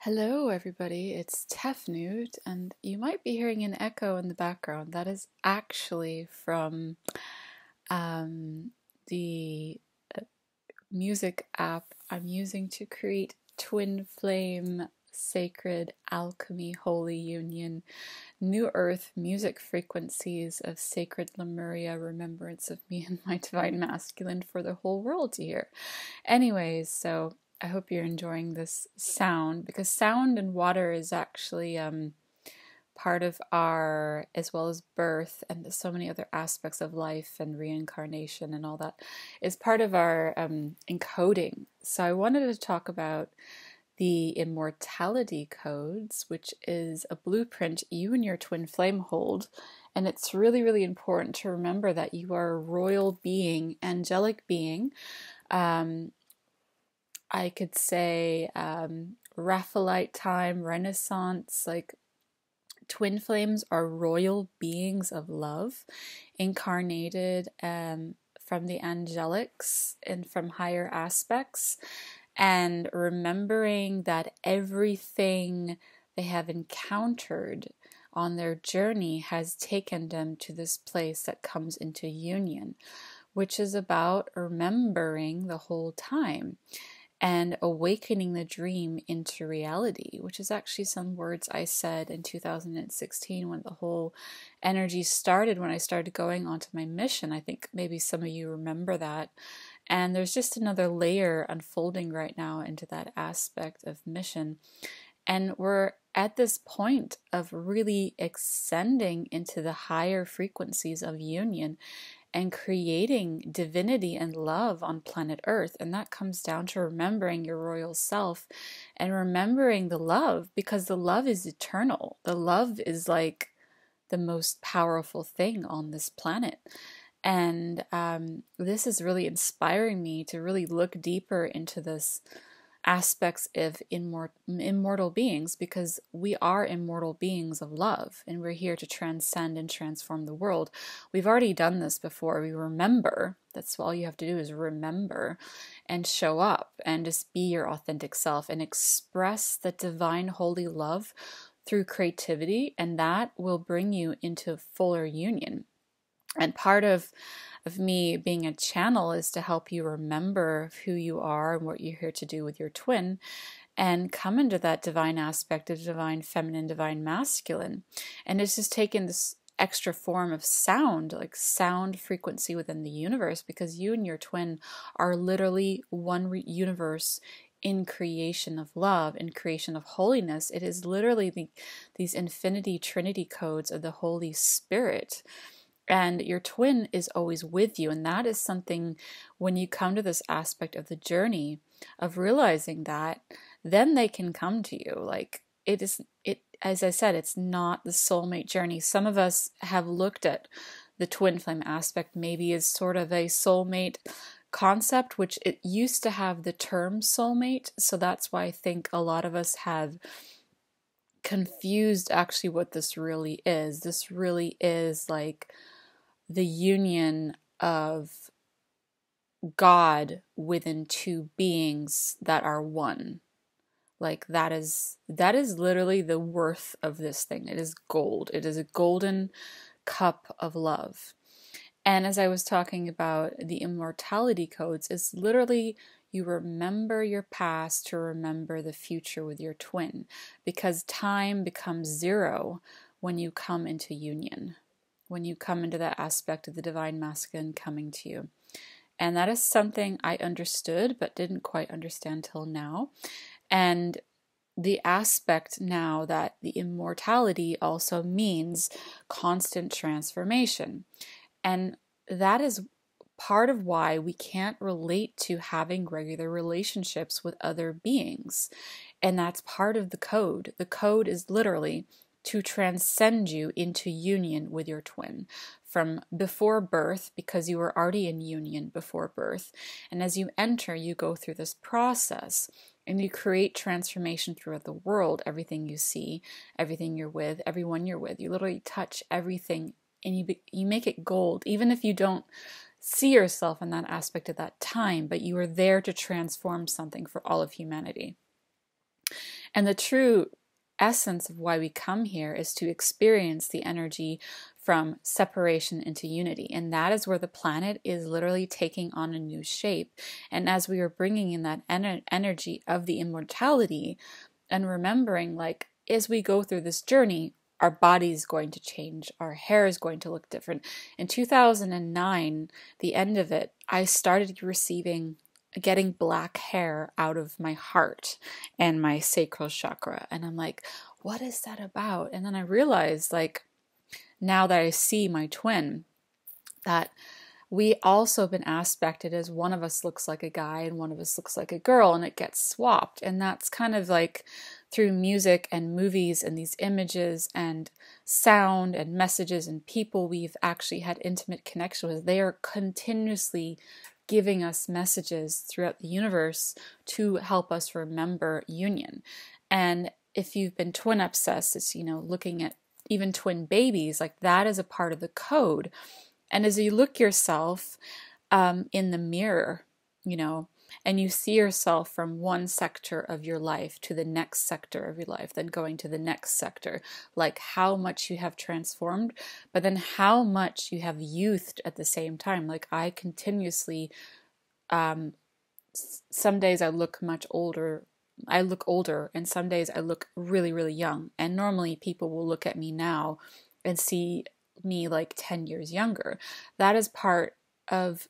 Hello, everybody. It's Tefnut, and you might be hearing an echo in the background. That is actually from um, the music app I'm using to create Twin Flame Sacred Alchemy Holy Union New Earth music frequencies of sacred Lemuria remembrance of me and my divine masculine for the whole world to hear. Anyways, so I hope you're enjoying this sound because sound and water is actually part of our, as well as birth and so many other aspects of life and reincarnation and all that, is part of our encoding. So I wanted to talk about the immortality codes, which is a blueprint you and your twin flame hold. And it's really, really important to remember that you are a royal being, angelic being. I could say Raphaelite time, Renaissance, like twin flames are royal beings of love, incarnated from the angelics and from higher aspects, and remembering that everything they have encountered on their journey has taken them to this place that comes into union, which is about remembering the whole time and awakening the dream into reality, which is actually some words I said in 2016 when the whole energy started, when I started going onto my mission. I think maybe some of you remember that. And there's just another layer unfolding right now into that aspect of mission. And we're at this point of really ascending into the higher frequencies of union and creating divinity and love on planet Earth. And that comes down to remembering your royal self and remembering the love, because the love is eternal. The love is like the most powerful thing on this planet. And this is really inspiring me to really look deeper into this aspects of immortal beings, because we are immortal beings of love and we're here to transcend and transform the world. We've already done this before. We remember. That's all you have to do is remember and show up and just be your authentic self and express the divine holy love through creativity, and that will bring you into fuller union. And part of me being a channel is to help you remember who you are and what you're here to do with your twin, and come into that divine aspect of divine feminine, divine masculine. And it's just taken this extra form of sound, like sound frequency within the universe, because you and your twin are literally one universe in creation of love, in creation of holiness. It is literally these infinity trinity codes of the Holy Spirit. And your twin is always with you. And that is something, when you come to this aspect of the journey of realizing that, then they can come to you. Like as I said, it's not the soulmate journey. Some of us have looked at the twin flame aspect maybe as sort of a soulmate concept, which it used to have the term soulmate. So that's why I think a lot of us have confused actually what this really is. This really is like the union of God within two beings that are one. Like that is literally the worth of this thing. It is gold. It is a golden cup of love. And as I was talking about the immortality codes, it's literally you remember your past to remember the future with your twin, because time becomes zero when you come into union, when you come into that aspect of the divine masculine coming to you. And that is something I understood but didn't quite understand till now. And the aspect now that the immortality also means constant transformation. And that is part of why we can't relate to having regular relationships with other beings. And that's part of the code. The code is literally to transcend you into union with your twin from before birth, because you were already in union before birth. And as you enter, you go through this process and you create transformation throughout the world. Everything you see, everything you're with, everyone you're with, you literally touch everything and you make it gold, even if you don't see yourself in that aspect at that time, but you are there to transform something for all of humanity. And the true essence of why we come here is to experience the energy from separation into unity. And that is where the planet is literally taking on a new shape. And as we are bringing in that energy of the immortality and remembering, like, as we go through this journey, our body is going to change. Our hair is going to look different. In 2009, the end of it, I started getting black hair out of my heart and my sacral chakra. And I'm like, what is that about? And then I realized, like, now that I see my twin, that we also been aspected as one of us looks like a guy and one of us looks like a girl, and it gets swapped. And that's kind of like through music and movies and these images and sound and messages and people we've actually had intimate connection with. They are continuously giving us messages throughout the universe to help us remember union. And if you've been twin obsessed, it's, looking at even twin babies, like that is a part of the code. And as you look yourself in the mirror, and you see yourself from one sector of your life to the next sector of your life, then going to the next sector, like how much you have transformed, but then how much you have youthed at the same time. Like I continuously, some days I look much older. I look older, and some days I look really, really young. And normally people will look at me now and see me like 10 years younger. That is part of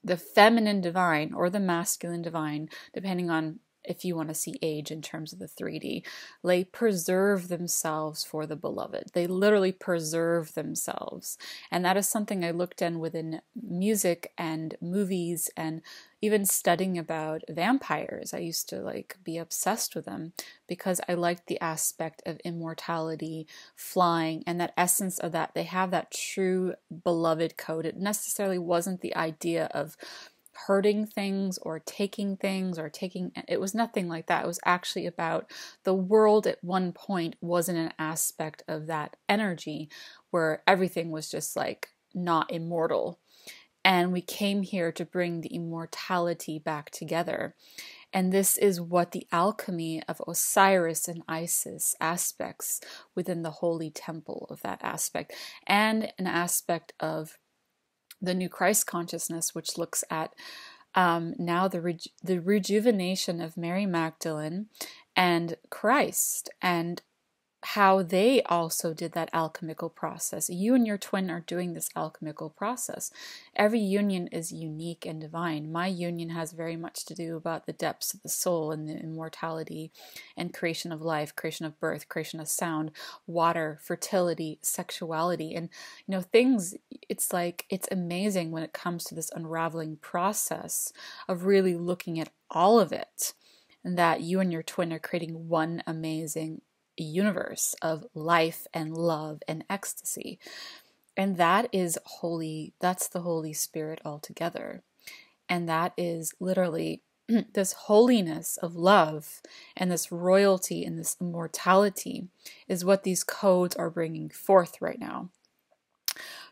the feminine divine or the masculine divine, depending on if you want to see age in terms of the 3D. They preserve themselves for the beloved. They literally preserve themselves. And that is something I looked in within music and movies, and even studying about vampires. I used to be obsessed with them because I liked the aspect of immortality, flying, and that essence of that. They have that true beloved code. It necessarily wasn't the idea of hurting things or taking things or it was nothing like that. It was actually about the world at one point wasn't an aspect of that energy where everything was just like not immortal. And we came here to bring the immortality back together. And this is what the alchemy of Osiris and Isis aspects within the holy temple of that aspect, and an aspect of the new Christ consciousness, which looks at now the rejuvenation of Mary Magdalene and Christ, and how they also did that alchemical process. You and your twin are doing this alchemical process. Every union is unique and divine. My union has very much to do about the depths of the soul and the immortality and creation of life, creation of birth, creation of sound, water, fertility, sexuality, and things. It's amazing when it comes to this unraveling process of really looking at all of it, and that you and your twin are creating one amazing universe of life and love and ecstasy. And that is holy. That's the Holy Spirit altogether. And that is literally this holiness of love and this royalty and this immortality is what these codes are bringing forth right now.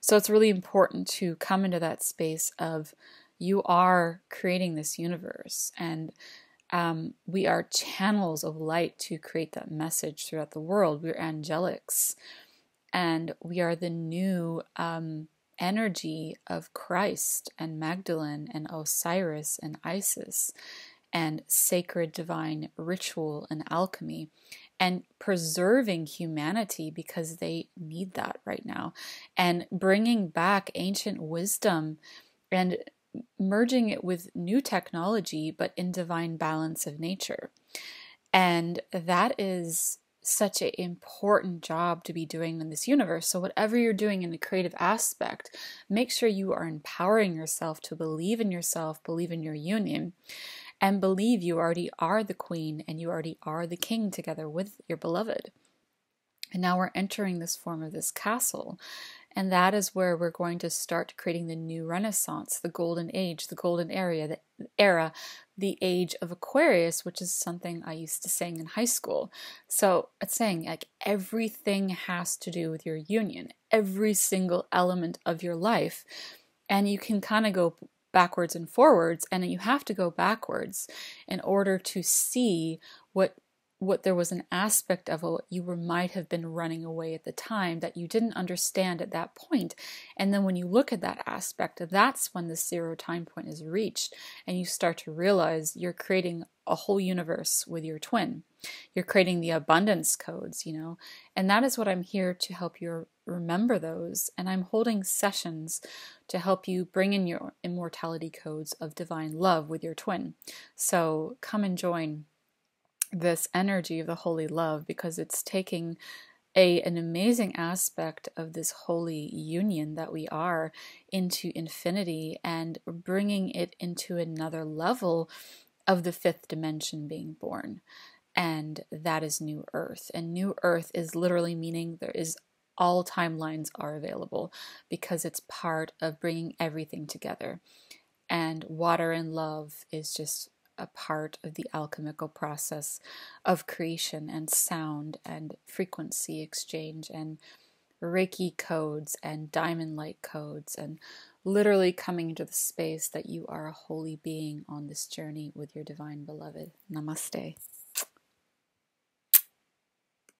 So it's really important to come into that space of you are creating this universe, and we are channels of light to create that message throughout the world. We're angelics, and we are the new energy of Christ and Magdalene and Osiris and Isis and sacred divine ritual and alchemy, and preserving humanity because they need that right now, and bringing back ancient wisdom and merging it with new technology, but in divine balance of nature. And that is such an important job to be doing in this universe. So whatever you're doing in the creative aspect, make sure you are empowering yourself to believe in yourself, believe in your union, and believe you already are the queen and you already are the king together with your beloved. And now we're entering this form of this castle. And that is where we're going to start creating the new Renaissance, the golden age, the golden era, the age of Aquarius, which is something I used to sing in high school. So it's saying everything has to do with your union, every single element of your life. And you can kind of go backwards and forwards, and you have to go backwards in order to see what what there was an aspect of what you might have been running away at the time that you didn't understand at that point. And then when you look at that aspect, that's when the zero time point is reached, and you start to realize you're creating a whole universe with your twin. You're creating the abundance codes, and that is what I'm here to help you remember those. And I'm holding sessions to help you bring in your immortality codes of divine love with your twin. So come and join this energy of the holy love, because it's taking an amazing aspect of this holy union that we are into infinity and bringing it into another level of the fifth dimension being born. And that is New Earth. And New Earth is literally meaning all timelines are available, because it's part of bringing everything together. And water and love is just a part of the alchemical process of creation and sound and frequency exchange and Reiki codes and diamond light codes, and literally coming into the space that you are a holy being on this journey with your divine beloved. Namaste.